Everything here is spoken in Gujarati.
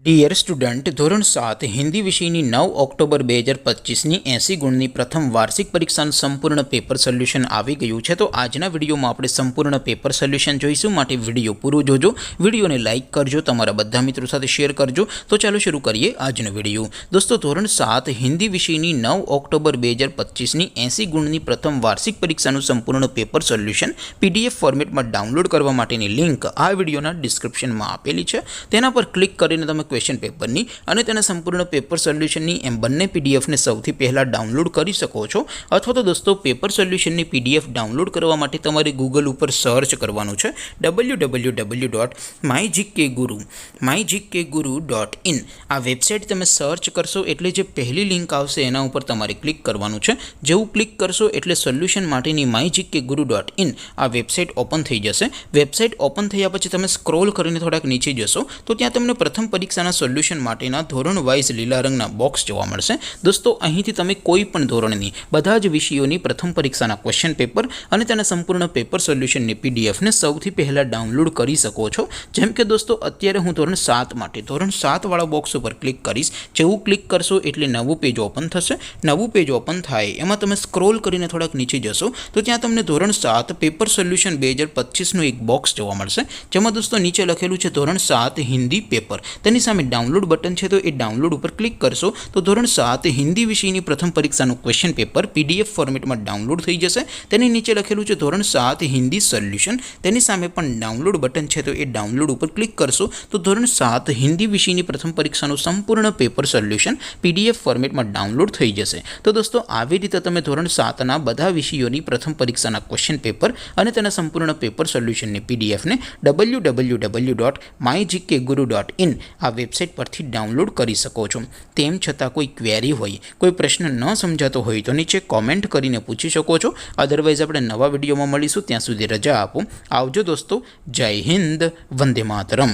ડિયર સ્ટુડન્ટ, ધોરણ 7 હિન્દી વિષયની 9 ઓક્ટોબર 2025ની 80 ગુણની પ્રથમ વાર્ષિક પરીક્ષાનું સંપૂર્ણ પેપર સોલ્યુશન આવી ગયું છે। તો આજના વિડીયોમાં આપણે સંપૂર્ણ પેપર સોલ્યુશન જોઈશું, માટે વિડીયો પૂરો જોજો। વિડીયોને લાઇક કરજો, તમારા બધા મિત્રો સાથે શેર કરજો। તો ચાલો શરૂ કરીએ આજનો વિડીયો। દોસ્તો, ધોરણ 7 હિન્દી વિષયની 9 ઓક્ટોબર 2025ની 80 ગુણની પ્રથમ વાર્ષિક પરીક્ષાનું સંપૂર્ણ પેપર સોલ્યુશન PDF ફોર્મેટમાં ડાઉનલોડ કરવા માટેની લિંક આ વિડીયોના ડિસ્ક્રિપ્શનમાં આપેલી છે। તેના પર ક્લિક કરીને તમે ક્વેશ્ચન પેપરની અને તેના સંપૂર્ણ પેપર સોલ્યુશનની એમ બંને પીડીએફને સૌથી પહેલાં ડાઉનલોડ કરી શકો છો। અથવા તો દોસ્તો, પેપર સોલ્યુશનની PDF ડાઉનલોડ કરવા માટે તમારે ગૂગલ ઉપર સર્ચ કરવાનું છે www.mygkguru.in। આ વેબસાઇટ તમે સર્ચ કરશો એટલે જે પહેલી લિંક આવશે એના ઉપર તમારે ક્લિક કરવાનું છે। જેવું ક્લિક કરશો એટલે સોલ્યુશન માટેની mygkguru.in આ વેબસાઇટ ઓપન થઈ જશે। વેબસાઇટ ઓપન થયા પછી તમે સ્ક્રોલ કરીને થોડાક નીચે જશો તો ત્યાં તમને પ્રથમ પરીક્ષાના સોલ્યુશન માટેના ધોરણ વાઇઝ લીલા રંગના બોક્સ જોવા મળશે। દોસ્તો, અહીંથી તમે કોઈ પણ ધોરણની બધા જ વિષયોની પ્રથમ પરીક્ષાના ક્વેશ્ચન પેપર અને તેના સંપૂર્ણ પેપર સોલ્યુશનની પીડીએફને સૌથી પહેલાં ડાઉનલોડ કરી શકો છો। જેમ કે દોસ્તો, અત્યારે હું ધોરણ 7 માટે ધોરણ 7 વાળા બોક્સ ઉપર ક્લિક કરીશ। જેવું ક્લિક કરશો એટલે નવું પેજ ઓપન થશે। નવું પેજ ઓપન થાય એમાં તમે સ્ક્રોલ કરીને થોડાક નીચે જશો તો ત્યાં તમને ધોરણ 7 પેપર સોલ્યુશન 2025નું એક બોક્સ જોવા મળશે, જેમાં દોસ્તો નીચે લખેલું છે ધોરણ 7 હિન્દી પેપર। તેની સામે ડાઉનલોડ બટન છે, તો એ ડાઉનલોડ ઉપર ક્લિક કરશો તો ધોરણ 7 હિન્દી વિષયની પ્રથમ પરીક્ષાનું ક્વેશ્ચન પેપર PDF ફોર્મેટમાં ડાઉનલોડ થઈ જશે। તેની નીચે લખેલું છે ધોરણ 7 હિન્દી સોલ્યુશન, તેની સામે પણ ડાઉનલોડ બટન છે, તો એ ડાઉનલોડ ઉપર ક્લિક કરશો તો ધોરણ 7 હિન્દી વિષયની પ્રથમ પરીક્ષાનું સંપૂર્ણ પેપર સોલ્યુશન PDF ફોર્મેટમાં ડાઉનલોડ થઈ જશે। તો દોસ્તો, આવી રીતે તમે ધોરણ 7ના બધા વિષયોની પ્રથમ પરીક્ષાના ક્વેશ્ચન પેપર અને તેના સંપૂર્ણ પેપર સોલ્યુશનની PDFને www.mygkguru.in આ વેબસાઇટ પરથી ડાઉનલોડ કરી શકો છો। તેમ છતાં કોઈ ક્વેરી હોય, કોઈ પ્રશ્ન ન સમજાતો હોય તો નીચે કોમેન્ટ કરીને પૂછી શકો છો। અદરવાઇઝ આપણે નવા વિડીયોમાં મળીશું, ત્યાં સુધી રજા આપો। આવજો દોસ્તો, જય હિન્દ, વંદે માતરમ।